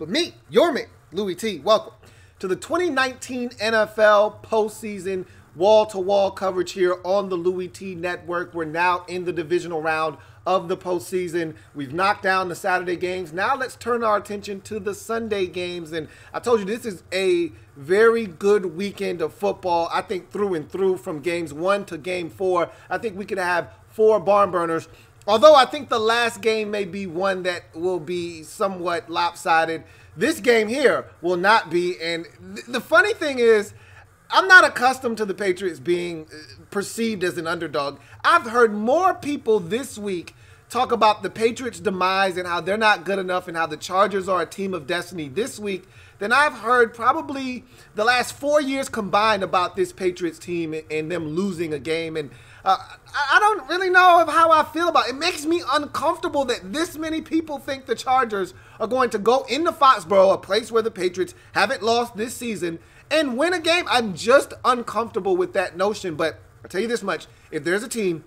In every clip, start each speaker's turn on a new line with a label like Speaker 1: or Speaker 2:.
Speaker 1: But me, your man, Louie T, welcome to the 2019 NFL postseason wall-to-wall coverage here on the Louie T Network. We're now in the divisional round of the postseason. We've knocked down the Saturday games. Now let's turn our attention to the Sunday games. And I told you this is a very good weekend of football. I think through and through, from games 1 to game 4. I think we could have 4 barn burners. Although I think the last game may be one that will be somewhat lopsided, this game here will not be. And the funny thing is, I'm not accustomed to the Patriots being perceived as an underdog. I've heard more people this week talk about the Patriots' demise and how they're not good enough and how the Chargers are a team of destiny this week than I've heard probably the last 4 years combined about this Patriots team and them losing a game. And I don't really know how I feel about it. It makes me uncomfortable that this many people think the Chargers are going to go into Foxborough, a place where the Patriots haven't lost this season, and win a game. I'm just uncomfortable with that notion. But I'll tell you this much. If there's a team,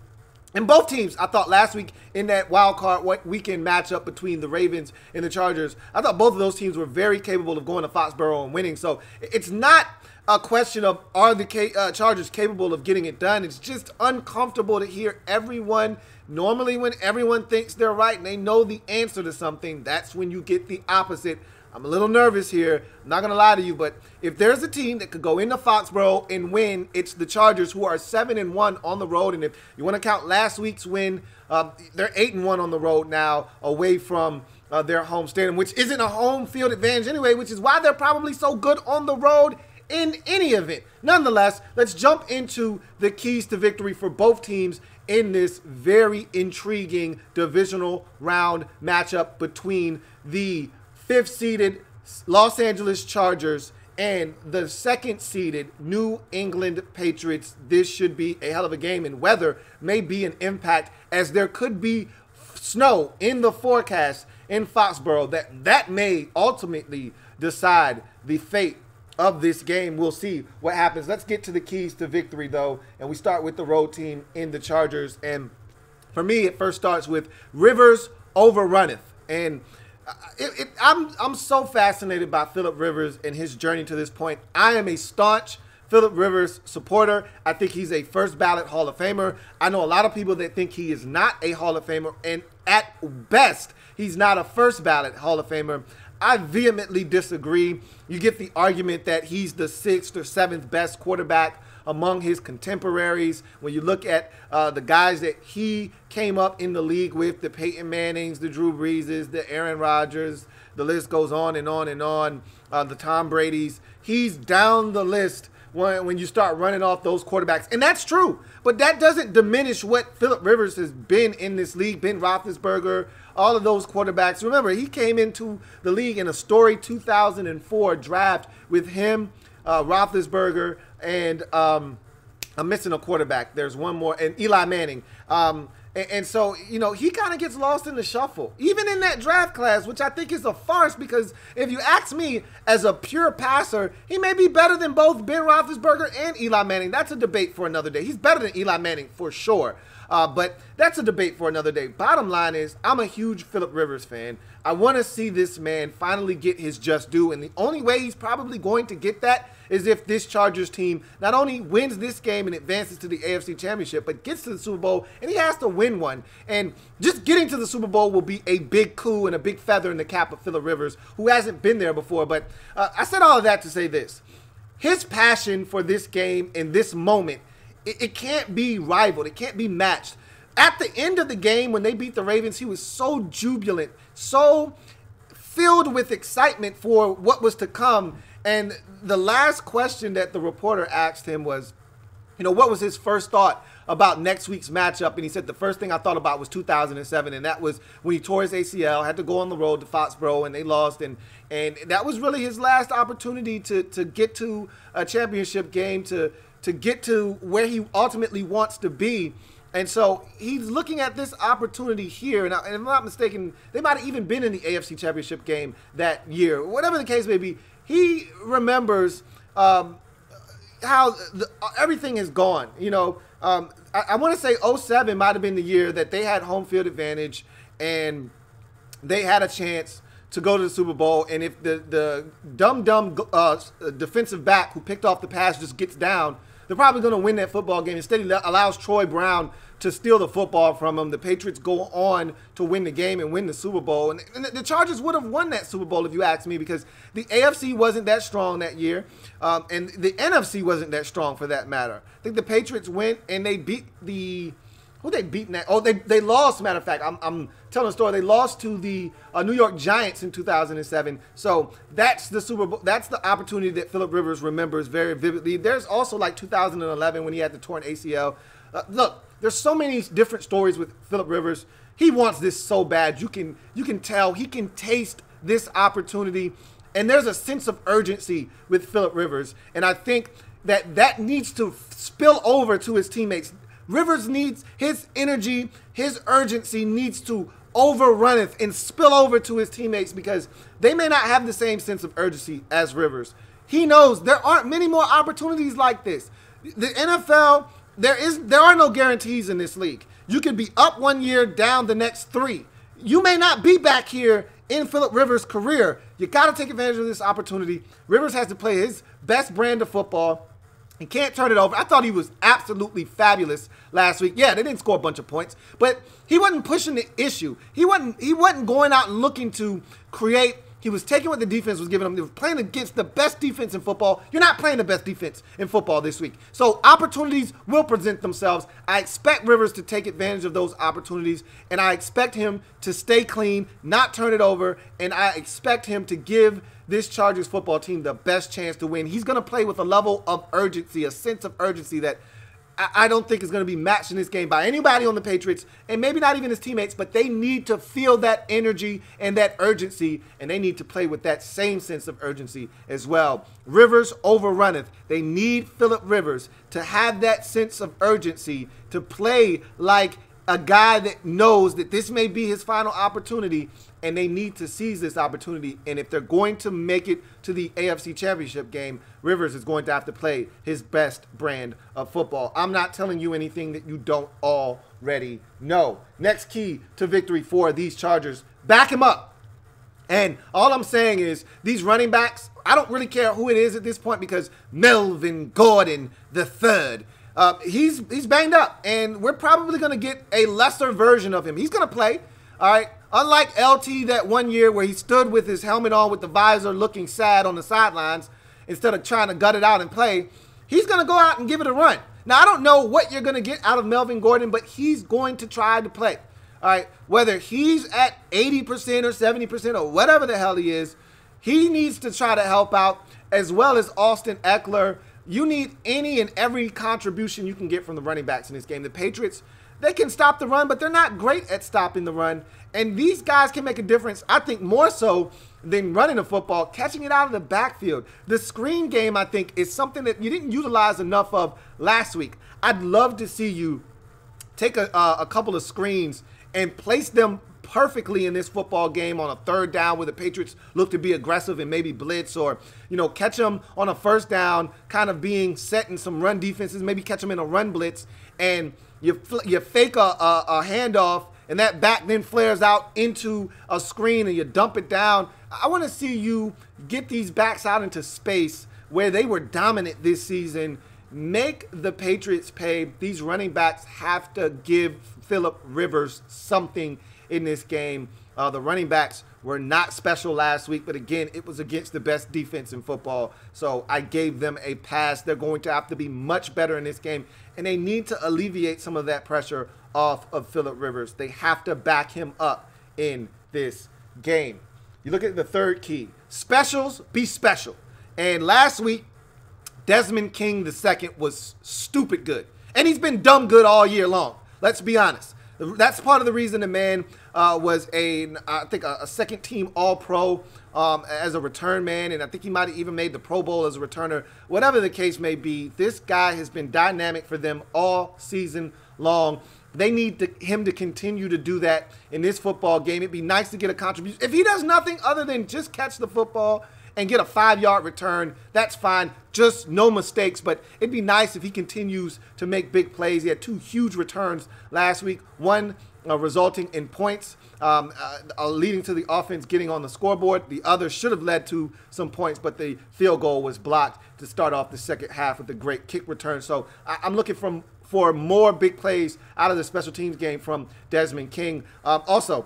Speaker 1: and both teams, I thought last week in that wild card weekend matchup between the Ravens and the Chargers, I thought both of those teams were very capable of going to Foxborough and winning. So it's not a question of are the Chargers capable of getting it done. It's just uncomfortable to hear everyone. Normally when everyone thinks they're right and they know the answer to something, that's when you get the opposite. I'm a little nervous here. I'm not going to lie to you, but if there's a team that could go into Foxborough and win, it's the Chargers, who are 7-1 on the road. And if you want to count last week's win, they're 8-1 on the road now, away from their home stadium, which isn't a home field advantage anyway, which is why they're probably so good on the road in any event. Nonetheless, let's jump into the keys to victory for both teams in this very intriguing divisional round matchup between the 5th-seeded Los Angeles Chargers and the 2nd-seeded New England Patriots. This should be a hell of a game, and weather may be an impact, as there could be snow in the forecast in Foxborough that may ultimately decide the fate of this game. We'll see what happens. Let's get to the keys to victory, though, and we start with the road team in the Chargers. And for me, it first starts with Rivers overrunneth. And I'm so fascinated by Phillip Rivers and his journey to this point. I am a staunch Phillip Rivers supporter. I think he's a first ballot Hall of Famer. I know a lot of people that think he is not a Hall of Famer, and at best, he's not a first ballot Hall of Famer. I vehemently disagree. You get the argument that he's the 6th or 7th best quarterback among his contemporaries. When you look at the guys that he came up in the league with, the Peyton Mannings, the Drew Breeses, the Aaron Rodgers, the list goes on and on and on, the Tom Bradys, he's down the list when you start running off those quarterbacks. And that's true, but that doesn't diminish what Phillip Rivers has been in this league. Ben Roethlisberger, all of those quarterbacks. Remember, he came into the league in a storied 2004 draft with him, Roethlisberger, and I'm missing a quarterback. There's one more, and Eli Manning. And so, you know, he kind of gets lost in the shuffle, even in that draft class, which I think is a farce, because if you ask me, as a pure passer, he may be better than both Ben Roethlisberger and Eli Manning. That's a debate for another day. He's better than Eli Manning for sure. But that's a debate for another day. Bottom line is, I'm a huge Phillip Rivers fan. I want to see this man finally get his just due, and the only way he's probably going to get that is if this Chargers team not only wins this game and advances to the AFC Championship, but gets to the Super Bowl, and he has to win one. And just getting to the Super Bowl will be a big coup and a big feather in the cap of Phillip Rivers, who hasn't been there before. But I said all of that to say this. His passion for this game in this moment, it can't be rivaled. It can't be matched. At the end of the game, when they beat the Ravens, he was so jubilant, so filled with excitement for what was to come. And the last question that the reporter asked him was, you know, what was his first thought about next week's matchup? And he said, the first thing I thought about was 2007, and that was when he tore his ACL, had to go on the road to Foxborough, and they lost. And that was really his last opportunity to get to a championship game, to get to where he ultimately wants to be. And so he's looking at this opportunity here. And if I'm not mistaken, they might have even been in the AFC Championship game that year. Whatever the case may be, he remembers how everything is gone. You know, I want to say 07 might have been the year that they had home field advantage and they had a chance to go to the Super Bowl. And if the dumb defensive back who picked off the pass just gets down, they're probably going to win that football game. Instead, he allows Troy Brown to steal the football from him. The Patriots go on to win the game and win the Super Bowl. And the Chargers would have won that Super Bowl if you ask me, because the AFC wasn't that strong that year, and the NFC wasn't that strong for that matter. I think the Patriots went and they beat the – who they beaten that? Oh, they lost. Matter of fact, I'm telling a story. They lost to the New York Giants in 2007. So that's the Super Bowl. That's the opportunity that Phillip Rivers remembers very vividly. There's also like 2011 when he had the torn ACL. Look, there's so many different stories with Phillip Rivers. He wants this so bad. You can tell he can taste this opportunity, and there's a sense of urgency with Phillip Rivers, and I think that needs to spill over to his teammates. Rivers needs his energy, his urgency needs to overrun it and spill over to his teammates, because they may not have the same sense of urgency as Rivers. He knows there aren't many more opportunities like this. The NFL, there are no guarantees in this league. You could be up one year, down the next 3. You may not be back here in Phillip Rivers' career. You got to take advantage of this opportunity. Rivers has to play his best brand of football. He can't turn it over. I thought he was absolutely fabulous last week. Yeah, they didn't score a bunch of points, but he wasn't pushing the issue. He wasn't going out and looking to create. He was taking what the defense was giving him. They were playing against the best defense in football. You're not playing the best defense in football this week. So opportunities will present themselves. I expect Rivers to take advantage of those opportunities, and I expect him to stay clean, not turn it over, and I expect him to give this Chargers football team the best chance to win. He's going to play with a level of urgency, a sense of urgency that I don't think is going to be matched in this game by anybody on the Patriots, and maybe not even his teammates, but they need to feel that energy and that urgency, and they need to play with that same sense of urgency as well. Rivers overrunneth. They need Phillip Rivers to have that sense of urgency, to play like a guy that knows that this may be his final opportunity, and they need to seize this opportunity. And if they're going to make it to the AFC Championship game, Rivers is going to have to play his best brand of football. I'm not telling you anything that you don't already know. Next key to victory for these Chargers: back him up. And all I'm saying is these running backs, I don't really care who it is at this point, because Melvin Gordon III, he's banged up, and we're probably going to get a lesser version of him. He's going to play, all right? Unlike LT that one year where he stood with his helmet on with the visor looking sad on the sidelines instead of trying to gut it out and play, he's going to go out and give it a run. Now, I don't know what you're going to get out of Melvin Gordon, but he's going to try to play, all right? Whether he's at 80% or 70% or whatever the hell he is, he needs to try to help out, as well as Austin Eckler. You need any and every contribution you can get from the running backs in this game. The Patriots, they can stop the run, but they're not great at stopping the run. And these guys can make a difference, I think, more so than running the football, catching it out of the backfield. The screen game, I think, is something that you didn't utilize enough of last week. I'd love to see you take a couple of screens and place them perfectly in this football game on a third down where the Patriots look to be aggressive and maybe blitz, or, catch them on a first down, kind of being set in some run defenses, maybe catch them in a run blitz, and you fake a handoff, and that back then flares out into a screen and you dump it down. I want to see you get these backs out into space where they were dominant this season. Make the Patriots pay. These running backs have to give Phillip Rivers something in this game. The running backs were not special last week, but again, it was against the best defense in football, so I gave them a pass. They're going to have to be much better in this game, and they need to alleviate some of that pressure off of Phillip Rivers. They have to back him up in this game. You look at the third key: specials be special. And last week, Desmond King II was stupid good, and he's been dumb good all year long. Let's be honest. That's part of the reason the man was I think a second-team All-Pro as a return man, and I think he might have even made the Pro Bowl as a returner. Whatever the case may be, this guy has been dynamic for them all season long. They need him to continue to do that in this football game. It'd be nice to get a contribution. If he does nothing other than just catch the football and get a 5-yard return, that's fine. Just no mistakes, but it'd be nice if he continues to make big plays. He had 2 huge returns last week. One resulting in points, leading to the offense getting on the scoreboard. The other should have led to some points, but the field goal was blocked to start off the second half with a great kick return. So I'm looking for more big plays out of the special teams game from Desmond King. Also,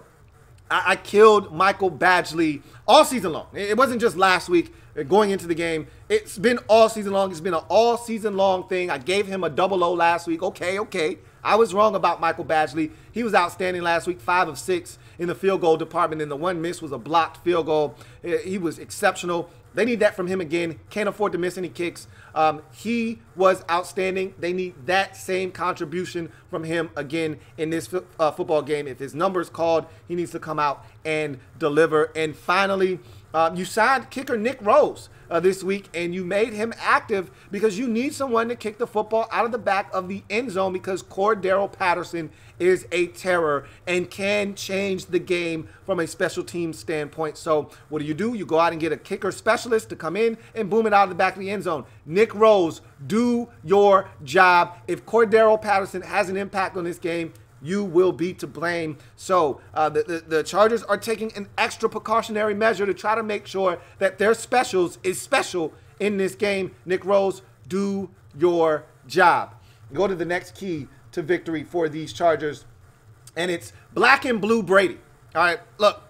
Speaker 1: I killed Michael Badgley all season long. It wasn't just last week going into the game. It's been all season long. It's been an all season long thing. I gave him a 00 last week. Okay. I was wrong about Michael Badgley. He was outstanding last week, 5 of 6 in the field goal department, and the one miss was a blocked field goal. He was exceptional. They need that from him again. Can't afford to miss any kicks. He was outstanding. They need that same contribution from him again in this football game. If his number's called, he needs to come out and deliver. And finally, you signed kicker Nick Rose this week, and you made him active because you need someone to kick the football out of the back of the end zone because Cordero Patterson is a terror and can change the game from a special team standpoint. So what do? You go out and get a kicker specialist to come in and boom it out of the back of the end zone. Nick Rose, do your job. If Cordero Patterson has an impact on this game, you will be to blame. So the Chargers are taking an extra precautionary measure to try to make sure that their specials is special in this game. Nick Rose, do your job. Go to the next key to victory for these Chargers, and it's black and blue Brady. All right, look,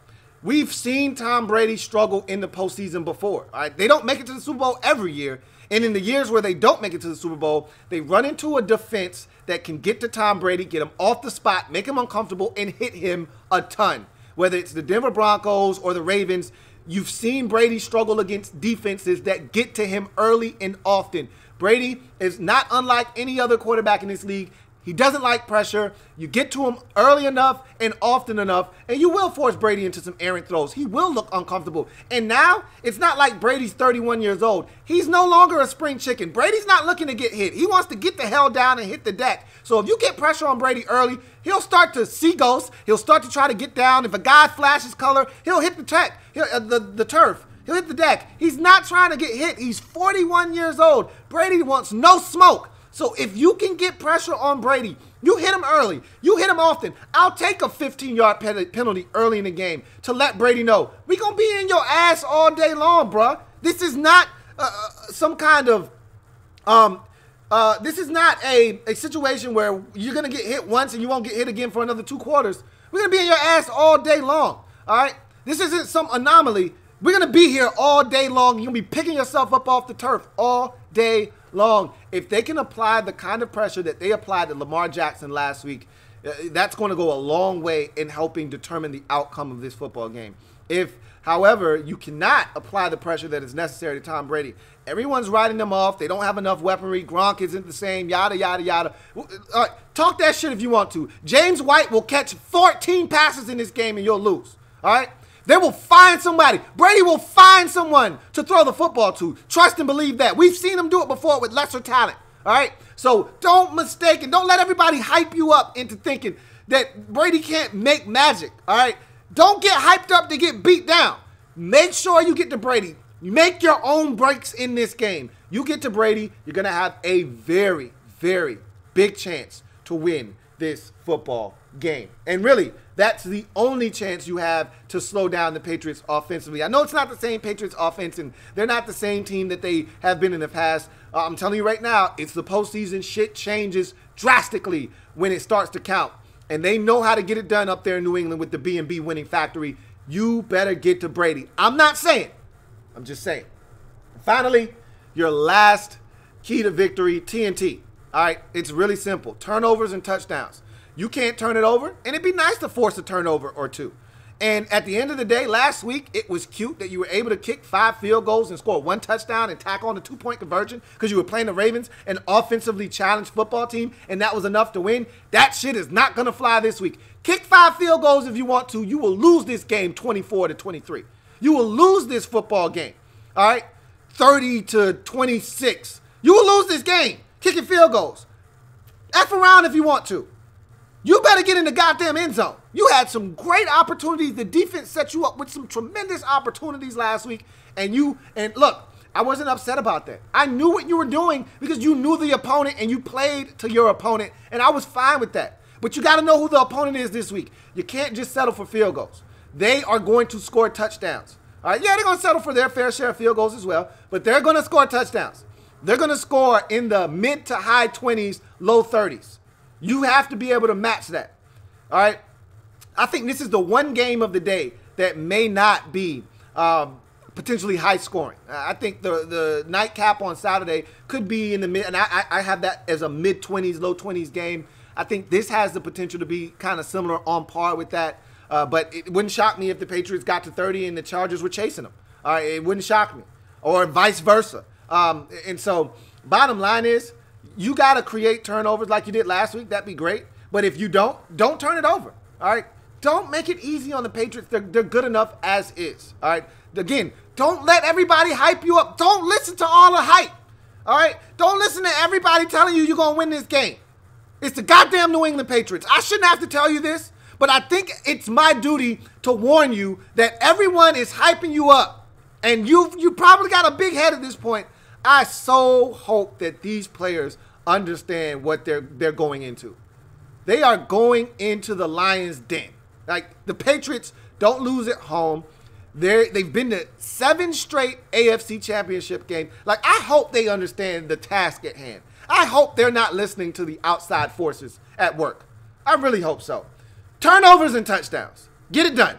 Speaker 1: we've seen Tom Brady struggle in the postseason before. All right, they don't make it to the Super Bowl every year. And in the years where they don't make it to the Super Bowl, they run into a defense that can get to Tom Brady, get him off the spot, make him uncomfortable, and hit him a ton. Whether it's the Denver Broncos or the Ravens, you've seen Brady struggle against defenses that get to him early and often. Brady is not unlike any other quarterback in this league. He doesn't like pressure. You get to him early enough and often enough, and you will force Brady into some errant throws. He will look uncomfortable. And now, it's not like Brady's 31 years old. He's no longer a spring chicken. Brady's not looking to get hit. He wants to get the hell down and hit the deck. So if you get pressure on Brady early, he'll start to see ghosts. He'll start to try to get down. If a guy flashes color, he'll hit the deck, the turf. He'll hit the deck. He's not trying to get hit. He's 41 years old. Brady wants no smoke. So if you can get pressure on Brady, you hit him early, you hit him often. I'll take a 15-yard penalty early in the game to let Brady know we're going to be in your ass all day long, bruh. This is not some kind of, this is not a situation where you're going to get hit once and you won't get hit again for another 2 quarters. We're going to be in your ass all day long, all right? This isn't some anomaly. We're going to be here all day long. You're going to be picking yourself up off the turf all day long. If they can apply the kind of pressure that they applied to Lamar Jackson last week, that's going to go a long way in helping determine the outcome of this football game. If, however, you cannot apply the pressure that is necessary to Tom Brady, everyone's writing them off. They don't have enough weaponry. Gronk isn't the same, yada, yada, yada. Talk that shit if you want to. James White will catch 14 passes in this game and you'll lose, all right? They will find somebody. Brady will find someone to throw the football to. Trust and believe that. We've seen him do it before with lesser talent. All right? So don't mistake and don't let everybody hype you up into thinking that Brady can't make magic. All right? Don't get hyped up to get beat down. Make sure you get to Brady. Make your own breaks in this game. You get to Brady, you're going to have a very, very big chance to win this football game. And really, that's the only chance you have to slow down the Patriots offensively. I know it's not the same Patriots offense, and they're not the same team that they have been in the past. I'm telling you right now, it's the postseason. Shit changes drastically when it starts to count. And they know how to get it done up there in New England with the B&B winning factory. You better get to Brady. I'm not saying. I'm just saying. Finally, your last key to victory, TNT. All right, it's really simple. Turnovers and touchdowns. You can't turn it over, and it'd be nice to force a turnover or 2. And at the end of the day, last week, it was cute that you were able to kick 5 field goals and score 1 touchdown and tack on a 2-point conversion because you were playing the Ravens, an offensively challenged football team, and that was enough to win. That shit is not going to fly this week. Kick 5 field goals if you want to. You will lose this game 24-23. You will lose this football game, all right, 30-26. You will lose this game kicking field goals. F around if you want to. You better get in the goddamn end zone. You had some great opportunities. The defense set you up with some tremendous opportunities last week. And look, I wasn't upset about that. I knew what you were doing because you knew the opponent and you played to your opponent. And I was fine with that. But you got to know who the opponent is this week. You can't just settle for field goals. They are going to score touchdowns. All right, yeah, they're going to settle for their fair share of field goals as well, but they're going to score touchdowns. They're going to score in the mid to high 20s, low 30s. You have to be able to match that. All right, I think this is the one game of the day that may not be potentially high scoring. I think the nightcap on Saturday could be in the mid, and I have that as a mid 20s, low 20s game. I think this has the potential to be kind of similar, on par with that. But it wouldn't shock me if the Patriots got to 30 and the Chargers were chasing them. All right, it wouldn't shock me, or vice versa. And so, bottom line is, you got to create turnovers like you did last week. That'd be great. But if you don't turn it over. All right, don't make it easy on the Patriots. They're good enough as is. All right. Again, don't let everybody hype you up. Don't listen to all the hype. All right? Don't listen to everybody telling you you're going to win this game. It's the goddamn New England Patriots. I shouldn't have to tell you this, but I think it's my duty to warn you that everyone is hyping you up. And you probably got a big head at this point. I so hope that these players understand what they're going into. They are going into the Lions' den. Like, the Patriots don't lose at home. They've been to 7 straight AFC Championship games. Like, I hope they understand the task at hand. I hope they're not listening to the outside forces at work. I really hope so. Turnovers and touchdowns. Get it done.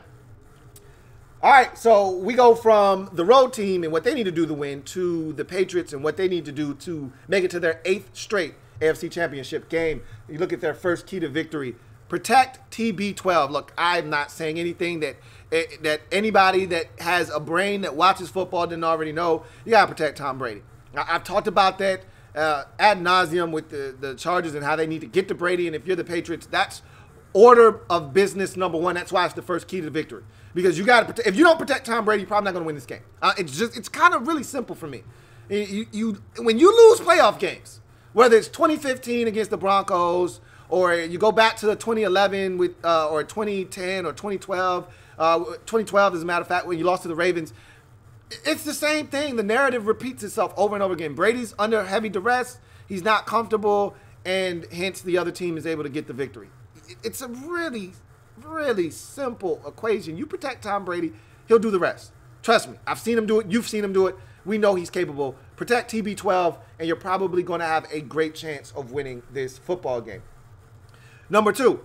Speaker 1: All right, so we go from the road team and what they need to do to win to the Patriots and what they need to do to make it to their 8th straight AFC Championship game. You look at their first key to victory. Protect TB12. Look, I'm not saying anything that anybody that has a brain that watches football didn't already know. You got to protect Tom Brady. I've talked about that ad nauseum with the Chargers and how they need to get to Brady. And if you're the Patriots, that's order of business number one. That's why it's the first key to victory. Because you got to if you don't protect Tom Brady, you're probably not going to win this game. It's kind of really simple for me. When you lose playoff games, whether it's 2015 against the Broncos, or you go back to the 2011 with, or 2010 or 2012, 2012 as a matter of fact, when you lost to the Ravens, it's the same thing. The narrative repeats itself over and over again. Brady's under heavy duress. He's not comfortable, and hence the other team is able to get the victory. It's a really, really simple equation. You protect Tom Brady, he'll do the rest. Trust me. I've seen him do it. You've seen him do it. We know he's capable. Protect TB12, and you're probably going to have a great chance of winning this football game. Number 2,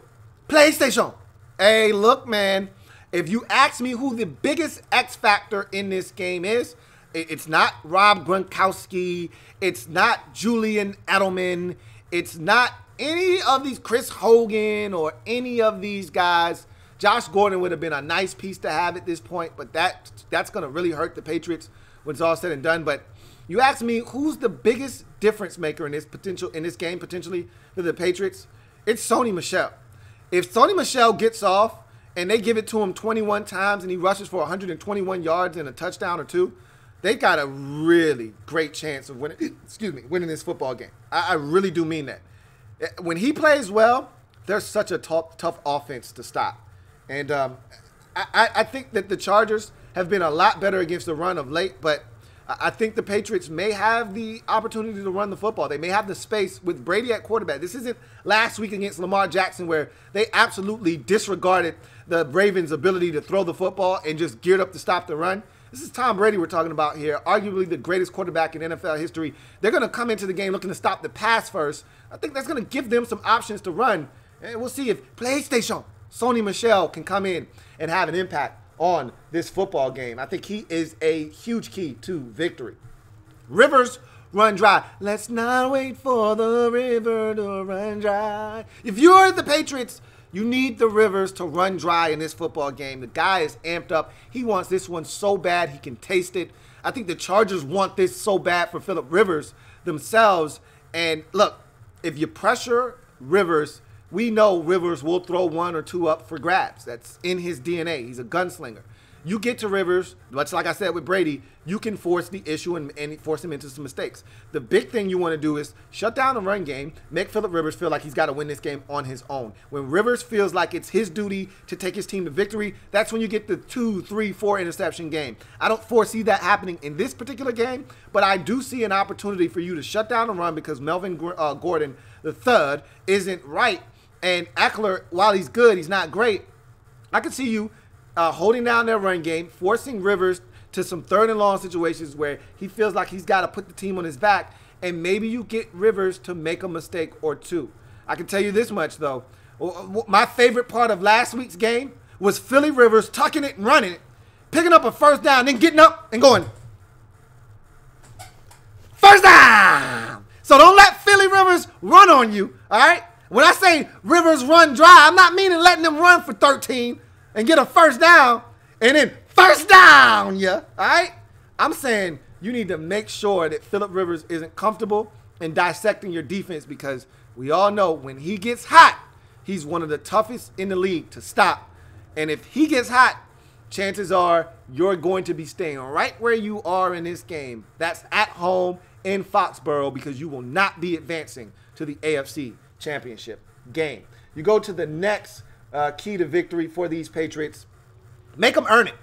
Speaker 1: PlayStation. Hey, look, man. If you ask me who the biggest X factor in this game is, it's not Rob Gronkowski. It's not Julian Edelman. It's not any of these Chris Hogan or any of these guys. Josh Gordon would have been a nice piece to have at this point, but that's going to really hurt the Patriots when it's all said and done. But you ask me who's the biggest difference maker in this game potentially for the Patriots, it's Sony Michel. If Sony Michel gets off and they give it to him 21 times and he rushes for 121 yards and a touchdown or 2, they've got a really great chance of winning this football game. I really do mean that. When he plays well, there's such a tough offense to stop. And I think that the Chargers have been a lot better against the run of late, but I think the Patriots may have the opportunity to run the football. They may have the space with Brady at quarterback. This isn't last week against Lamar Jackson where they absolutely disregarded the Ravens' ability to throw the football and just geared up to stop the run. This is Tom Brady we're talking about here, arguably the greatest quarterback in NFL history. They're going to come into the game looking to stop the pass first. I think that's going to give them some options to run. And we'll see if PlayStation, Sony Michel, can come in and have an impact on this football game. I think he is a huge key to victory. Rivers run dry. Let's not wait for the river to run dry. If you're the Patriots, you need the Rivers to run dry in this football game. The guy is amped up. He wants this one so bad he can taste it. I think the Chargers want this so bad for Phillip Rivers themselves. And look, if you pressure Rivers, we know Rivers will throw 1 or 2 up for grabs. That's in his DNA. He's a gunslinger. You get to Rivers, much like I said with Brady, you can force the issue and force him into some mistakes. The big thing you want to do is shut down the run game, make Phillip Rivers feel like he's got to win this game on his own. When Rivers feels like it's his duty to take his team to victory, that's when you get the 2, 3, 4 interception game. I don't foresee that happening in this particular game, but I do see an opportunity for you to shut down the run because Melvin Gordon III isn't right. And Eckler, while he's good, he's not great. I could see you holding down their run game, forcing Rivers to some third and long situations where he feels like he's got to put the team on his back, and maybe you get Rivers to make a mistake or two. I can tell you this much, though. My favorite part of last week's game was Philly Rivers tucking it and running it, picking up a first down, then getting up and going, first down! So don't let Philly Rivers run on you, all right? When I say Rivers run dry, I'm not meaning letting them run for 13 and get a first down and then first down, yeah, all right? I'm saying you need to make sure that Phillip Rivers isn't comfortable in dissecting your defense, because we all know when he gets hot, he's one of the toughest in the league to stop. And if he gets hot, chances are you're going to be staying right where you are in this game. That's at home in Foxborough, because you will not be advancing to the AFC Championship game. You go to the next key to victory for these Patriots. Make them earn it,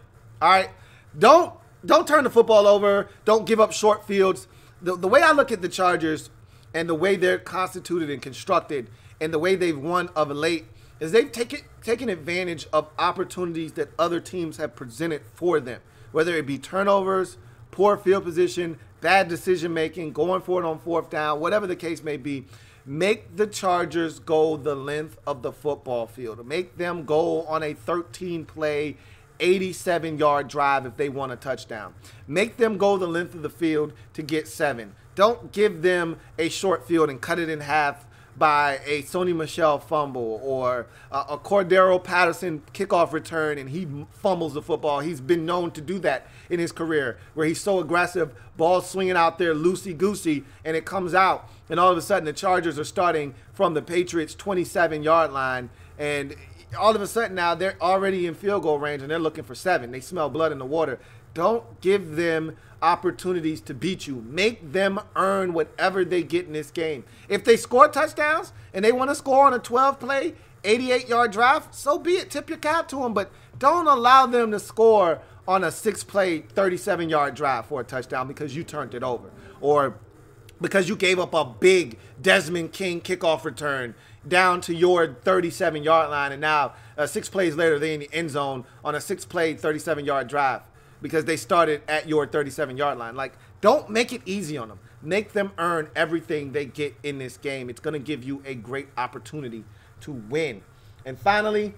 Speaker 1: all right? Don't turn the football over. Don't give up short fields. The way I look at the Chargers and the way they're constituted and constructed and the way they've won of late is they've taken advantage of opportunities that other teams have presented for them, whether it be turnovers, poor field position, bad decision-making, going for it on fourth down, whatever the case may be. Make the Chargers go the length of the football field. Make them go on a 13-play, 87-yard drive if they want a touchdown. Make them go the length of the field to get 7. Don't give them a short field and cut it in half by a Sony Michel fumble or a Cordero Patterson kickoff return and he fumbles the football. He's been known to do that in his career, where he's so aggressive, ball swinging out there loosey-goosey, and it comes out, and all of a sudden the Chargers are starting from the Patriots' 27-yard line, and all of a sudden now they're already in field goal range and they're looking for 7. They smell blood in the water. Don't give them opportunities to beat you. Make them earn whatever they get in this game. If they score touchdowns and they want to score on a 12-play, 88-yard drive, so be it. Tip your cap to them, but don't allow them to score on a 6-play, 37-yard drive for a touchdown because you turned it over, or because you gave up a big Desmond King kickoff return down to your 37-yard line, and now 6 plays later they're in the end zone on a 6-play, 37-yard drive because they started at your 37-yard line. Like, don't make it easy on them. Make them earn everything they get in this game. It's going to give you a great opportunity to win. And finally,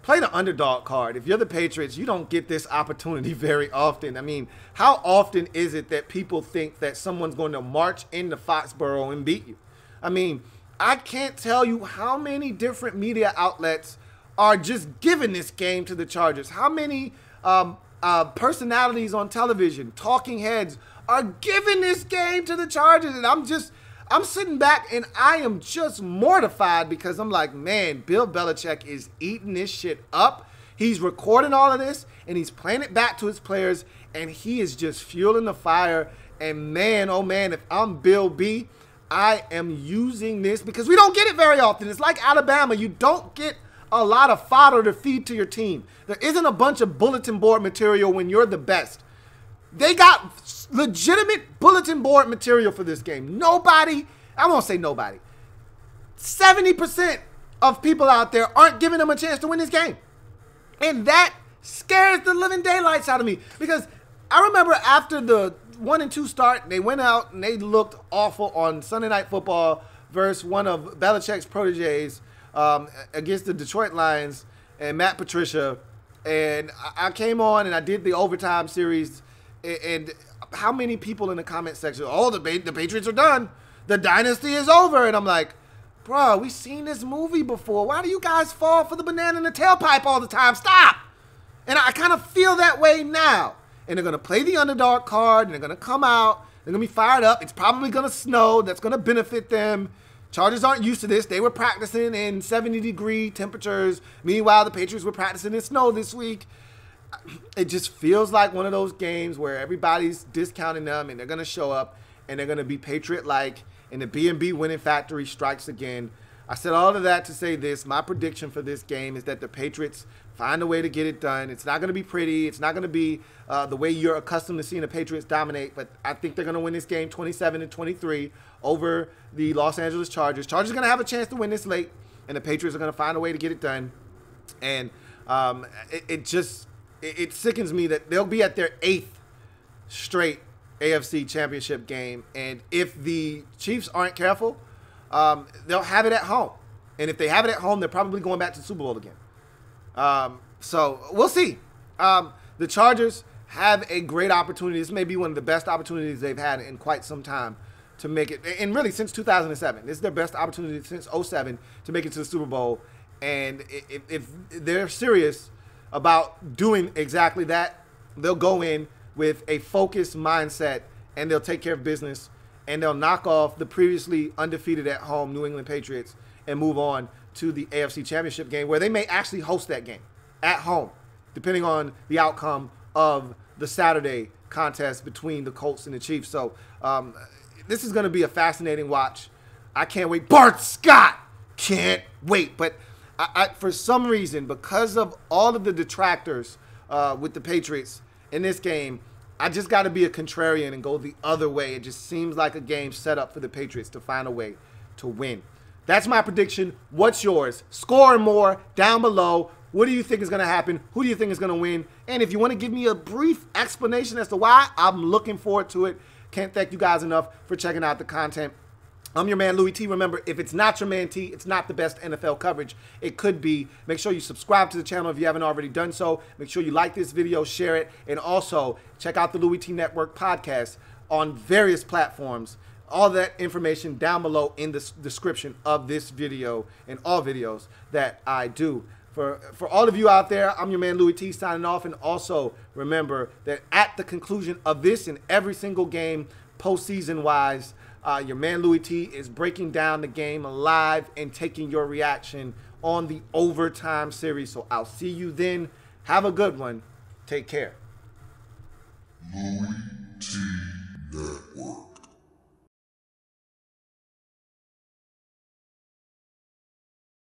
Speaker 1: play the underdog card. If you're the Patriots, you don't get this opportunity very often. I mean, how often is it that people think that someone's going to march into Foxborough and beat you? I mean, I can't tell you how many different media outlets are just giving this game to the Chargers. How many personalities on television, talking heads, are giving this game to the Chargers, and I'm sitting back and I am just mortified because I'm like, man, Bill Belichick is eating this shit up. He's recording all of this and he's playing it back to his players, and he is just fueling the fire. And man, oh man, if I'm Bill B, I am using this because we don't get it very often. It's like Alabama. You don't get a lot of fodder to feed to your team. There isn't a bunch of bulletin board material when you're the best. They got legitimate bulletin board material for this game. Nobody, I won't say nobody, 70% of people out there aren't giving them a chance to win this game. And that scares the living daylights out of me, because I remember after the 1 and 2 start, they went out and they looked awful on Sunday Night Football versus one of Belichick's proteges against the Detroit Lions and Matt Patricia. And I came on and I did the overtime series, and how many people in the comment section, oh, the Patriots are done, the dynasty is over. And I'm like, bro, we've seen this movie before. Why do you guys fall for the banana in the tailpipe all the time? Stop. And I kind of feel that way now. And they're going to play the underdog card, and they're going to come out, they're going to be fired up. It's probably going to snow. That's going to benefit them. Chargers aren't used to this. They were practicing in 70-degree temperatures. Meanwhile, the Patriots were practicing in snow this week. It just feels like one of those games where everybody's discounting them, and they're going to show up, and they're going to be Patriot-like, and the B&B winning factory strikes again. I said all of that to say this. My prediction for this game is that the Patriots find a way to get it done. It's not going to be pretty. It's not going to be the way you're accustomed to seeing the Patriots dominate, but I think they're going to win this game 27-23 over the Los Angeles Chargers. Chargers are going to have a chance to win this late. and the Patriots are going to find a way to get it done. And it sickens me that they'll be at their 8th straight AFC Championship game, and if the Chiefs aren't careful, they'll have it at home. And if they have it at home, they're probably going back to the Super Bowl again. So we'll see. The Chargers have a great opportunity. This may be one of the best opportunities they've had in quite some time to make it, and really since 2007. This is their best opportunity since 2007 to make it to the Super Bowl. And if they're serious about doing exactly that, they'll go in with a focused mindset, and they'll take care of business, and they'll knock off the previously undefeated at home New England Patriots and move on to the AFC Championship game, where they may actually host that game at home, depending on the outcome of the Saturday contest between the Colts and the Chiefs. So this is going to be a fascinating watch. I can't wait. Bart Scott can't wait. But I for some reason, because of all of the detractors with the Patriots in this game, I just got to be a contrarian and go the other way. It just seems like a game set up for the Patriots to find a way to win. That's my prediction. What's yours? Score and more down below. What do you think is going to happen? Who do you think is going to win? And if you want to give me a brief explanation as to why, I'm looking forward to it. Can't thank you guys enough for checking out the content. I'm your man, Louie T. Remember, if it's not your man T, it's not the best NFL coverage. It could be. Make sure you subscribe to the channel if you haven't already done so. Make sure you like this video, share it, and also check out the Louie T Network podcast on various platforms. All that information down below in the description of this video and all videos that I do. For all of you out there, I'm your man Louie T signing off. And also remember that at the conclusion of this and every single game postseason-wise, your man Louie T is breaking down the game live and taking your reaction on the overtime series. So I'll see you then. Have a good one. Take care.
Speaker 2: Louie T Network.